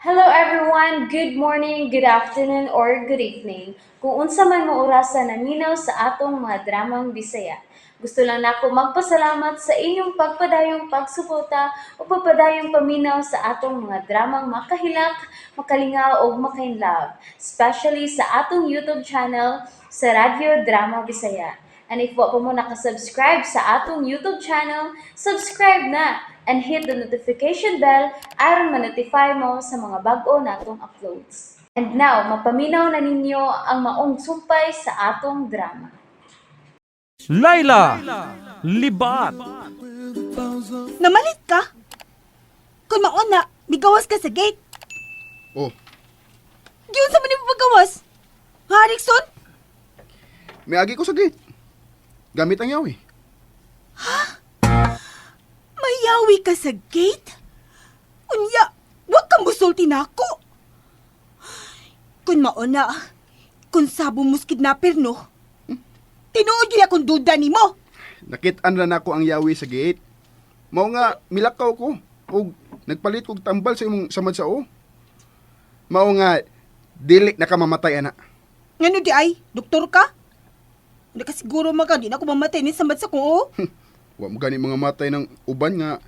Hello everyone, good morning, good afternoon, or good evening. Kung unsa man mo orasan naminaw sa atong mga dramang Bisaya. Gusto lang nako magpasalamat sa inyong pagpadayong pagsuporta o pagpadayong paminaw sa atong mga dramang makahilak, makalingaw o makainlove, especially sa atong YouTube channel sa Radyo Drama Bisaya. And if wa pa mo nakasubscribe sa atong YouTube channel, subscribe na and hit the notification bell aron ma-notify mo sa mga bag-o natong uploads. And now, mapaminaw na ninyo ang maong sumpay sa atong drama. Laila! Libat! Namalit ka? Kung mauna, bigawas ka sa gate. Oh, Giyon sa man mo paggawas? Ha, Rickson? may agi ko sa gate. Gamit ang yawi. Mayawi ka sa gate? Unya, wag kang musulti na ako. Kung mauna, kung sabo mo's kidnapper, no? Tinuod yun akong duda ni mo. Nakitaan na nako ang yawi sa gate. Mao nga, milakaw ko. O nagpalit kog tambal sa imong samad sa o. Mao nga, dili na ka mamatay, ana. Ngano di ay? Doktor ka? Hindi ka siguro maka, di na ako mamatay ni samad sa ko, oh. Wa mo gani mga matay ng uban nga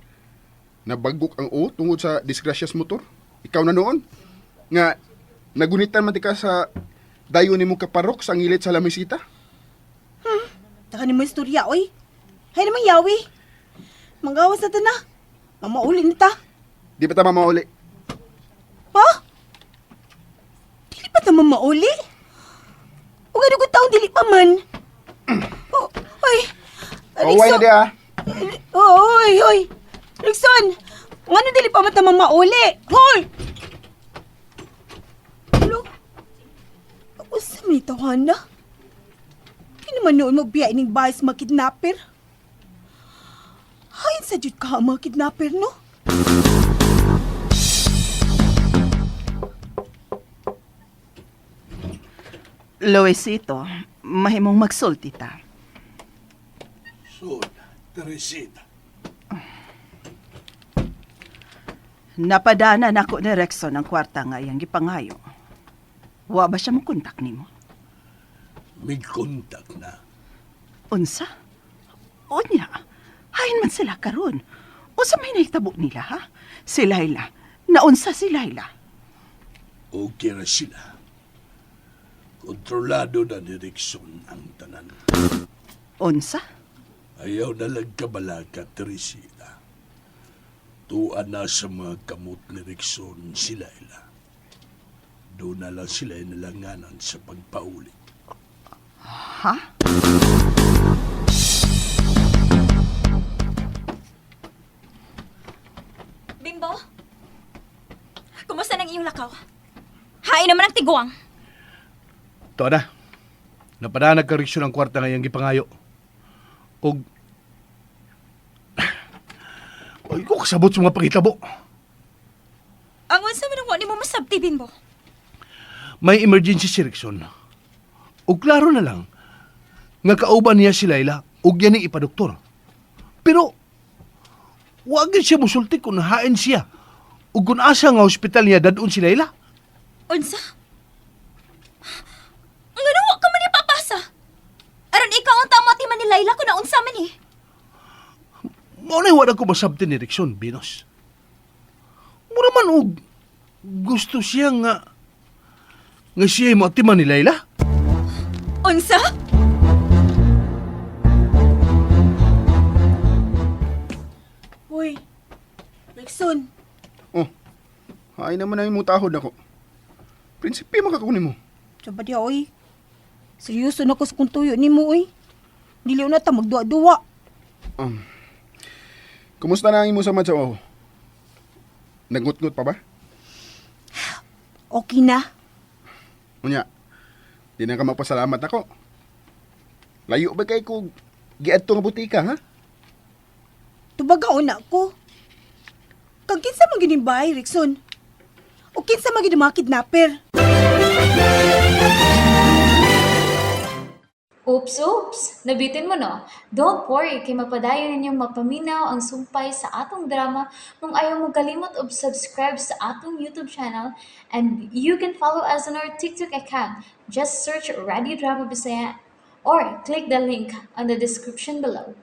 nabagok ang o tungod sa disgrasyas motor. Ikaw na noon. Nga, nagunitan man ti ka sa dayo ni mong kaparok sa ngilit sa lamisita. Taka ni mo istorya, oy. Hay naman yawi. Manggawas na ta na. Mamauli na ta. Di ba tama mauli? Ha? Dili pa naman mauli? O gano'n kong taong dili pa man? Oh, oy. Away na di ah. Oy, oy. Rickson, ano dili pa man tamang mauli? Hoy! Ano? Ako sa may tawana? Di naman noon magbiya ining bahay sa mga kidnapper. Hain sa jud ka ang mga kidnapper, no? Loisito, mahimong magsulti ta. Sol, Teresita. Napadana nako ni Rexon ang kwarta nga iyang gipangayo. Wa ba siya mo kontak nimo? May kontak na. Unsa? Onya, hain man sila karon. Unsa may nahitabo nila, ha? Si Laila. Naunsa si Laila? Okay na sila. Kontrolado na ni Rickson ang tanan. Unsa? Ayaw na lang kabalaka, Teresita. Tuan na sa mga kamot ni Rickson si Laila. Doon na lang sila inalanganan sa pagpauli. Ha? Bimbo? Kumusta nang iyong lakaw? Hain naman ang tiguang. Ito na. Napadanag ka Rickson ang kwarta ngayong gipangayo. Og... Oy, ko kasabot sa mga pangitabo. Ang unsa man ang wa nimo masabti, Bimbo? May emergency si Rickson. Og klaro na lang, nga kauban niya si Laila, og yan ipadoktor. Pero, wag siya musulti kung hain siya. Og kung asa nga hospital niya dadun si Laila. Unsa? Ngano wa ka man ipapasa? Aron ikaw ang tama ti man ni Layla kung naunsa man eh. Maunay wala ko masabti ni Rickson, Binos. Mura man og gusto siya nga siya mo atiman ni Laila. Unsa? Hoy, Rickson, Oh, hain naman na yung mutahod ako. Prinsipe makakunin mo. saba diya, oy. Seryoso na ko sa kung tuyo ni mo, oy. Dili na ta magduwa-duwa. Kumusta na ang imo samad sa o? Nagngut-ngut pa ba? Okay na. Unya, di na ka magpasalamat ako. Layo ba kay ko giadto nga butika, ha? Tubagaw na ko. Kag kinsa man gining bahay, Rickson? O kinsa man gid mga kidnapper? Oops, nabitin mo no? Don't worry, kay mapadayon ninyong mapaminaw ang sumpay sa atong drama kung ayaw mo kalimot og subscribe sa atong YouTube channel and you can follow us on our TikTok account. Just search Radio Drama Bisaya or click the link on the description below.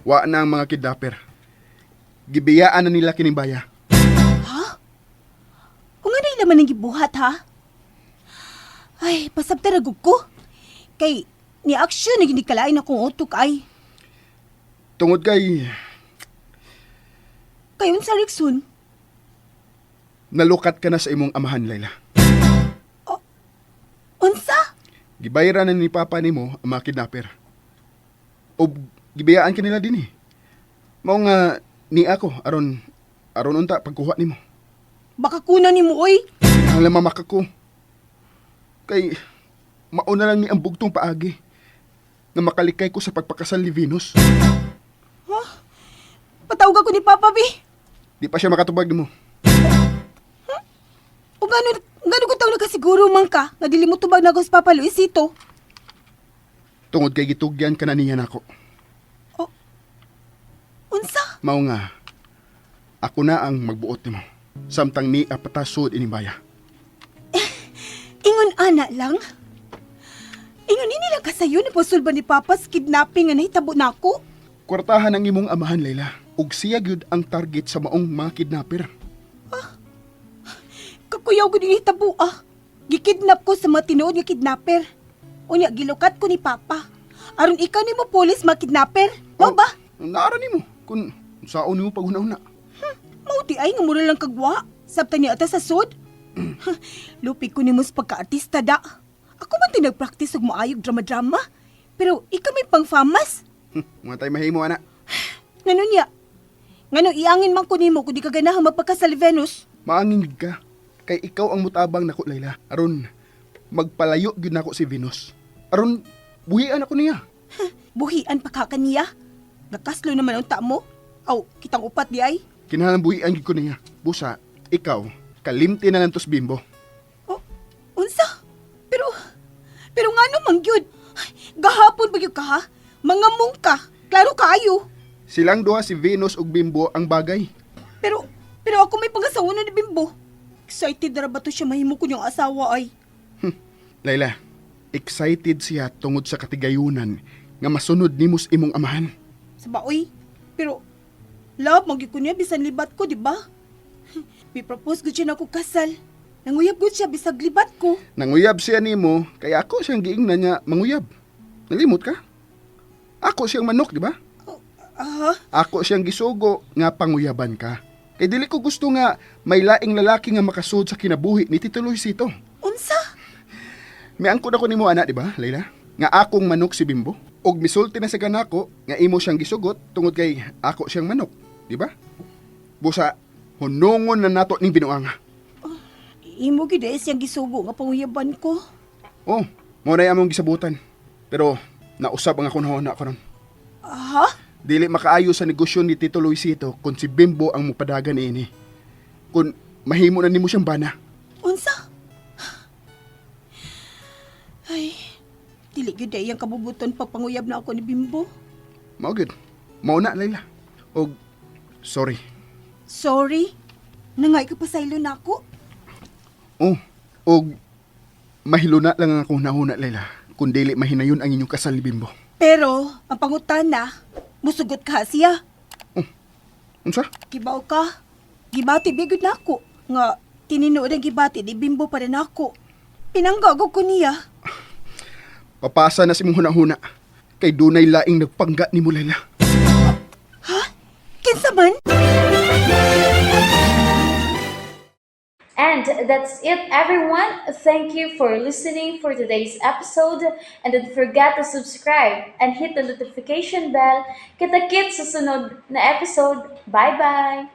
Wa na ang mga kidnapper. Gibiyaan na nila kinibaya. Kung ano yung laman ng gibuhat, ha? Ay, pasabta ragog ko. Kay, ni aksyon na ginikalain akong utok ay. Tungod kay Kayon sa Rickson, nalukat ka na sa imong amahan, Layla. unsa? Gibayran na ni Papa nimo ang mga kidnapper. O gibiyaan ka nila din eh. Mao nga ni ako aron unta pagkuha nimo. Baka kuna ni mo, oy. Hala mamak ako. Kay mauna lang ni ang bugtong paagi na makalikay ko sa pagpakasal ni Venus. Patawag ako ni Papa, B. Di pa siya makatubag nimo. O gano'n ko tayo nakasiguro man ka nga dili mo tubag na ako sa Papa Luisito. Tungod kay gitugyan ka na niya nako. Unsa? Mao nga ako na ang magbuot nimo. Samtang ni apatasod inimbaya. Ingon ana lang. Ingon ini lang kasayo ni pasulba ni Papa sa kidnapping nga nahitabo nako. Kwartahan ang imong amahan, Layla. Ug siya gyud ang target sa maong mga kidnapper. Kakuyaw ko din hitabo Gikidnap ko sa mga tinuod nga kidnapper. Unya gilukat ko ni Papa. Aron ikaw ni mo polis mga kidnapper. Mo ba? Naara nimo kun saon nimo paghuna-huna. Mauti ay nga mura lang kagwa. Sabta niya ata sa sud. Lupi ko ni mo sa pagka-artista da. Ako man tinag-practice og maayog drama-drama. Pero ikaw may pang-famas. Mga tay mahimo ana. Ngano niya? Ngano iangin man ko nimo kung di ka ganahan magpakasal ni Venus? Maangin ka. Kay ikaw ang mutabang nako, Layla. Aron magpalayo gyud nako si Venus. Aron buhian ako niya. Buhian pa ka kaniya. Nakaslo naman ang mo. Aw, kitang upat di ay. Kinahanglan buhian gyud ko niya. Busa, ikaw kalimti na lang tos bimbo. Oh, unsa? Pero ngano man gyud? Gahapon ba gyud ka ha? Mangamong ka. Klaro kaayo. Silang duha si Venus ug Bimbo ang bagay. Pero ako may pag-asawa na ni Bimbo. Excited na ba to siya mahimo ko niyang asawa ay? Layla, excited siya tungod sa katigayunan nga masunod nimo sa imong amahan. Sa baoy. Pero, love, magyud ko niya bisan libat ko, di ba? May-propose ko siya na ako kasal. Nanguyab ko siya bisag libat ko. Nanguyab siya nimo, kaya ako siyang giingnan niya manguyab. Nalimot ka? Ako siyang manok, di ba? Ako siyang gisugo nga panguyaban ka. Kay dili ko gusto nga may laing lalaki nga makasud sa kinabuhi ni Tito Luisito. Unsa? May angkod ako nimo ana, di ba, Layla? Nga akong manok si Bimbo. Og misulti na sa ganako nga imo siyang gisugot tungod kay ako siyang manok, di ba? Busa, hunungon na nato ning binuanga. Imo gid ay siyang gisugo nga panguyaban ko. Oh, mo na among gisabutan. Pero nausab ang ako na karon. Dili makaayo sa negosyo ni Tito Luisito kung si Bimbo ang mupadagan ini. Kung mahimo na nimo siyang bana. Unsa? Ay, dili gyud ay ang kabubuton pagpanguyab na ako ni Bimbo. Mao gid. Mao na, Layla. Og sorry. Sorry. Nangay ka pasaylo na ako. Oh, og mahiluna lang ang ako nahuna, Layla. Kung dili mahinayon ang inyong kasal ni Bimbo. Pero, ang pangutana, musugot ka siya. Unsa? Gibaw ka. Gibati bigod na ako. Nga, tininood ang gibati di Bimbo pa rin ako. Pinanggagog ko niya. Papasa na si mong huna-huna. Kay dunay laing nagpangga ni mo, Layla. Kinsa man? And that's it, everyone. Thank you for listening for today's episode. And don't forget to subscribe and hit the notification bell. Kita-kits sa sunod na episode. Bye-bye!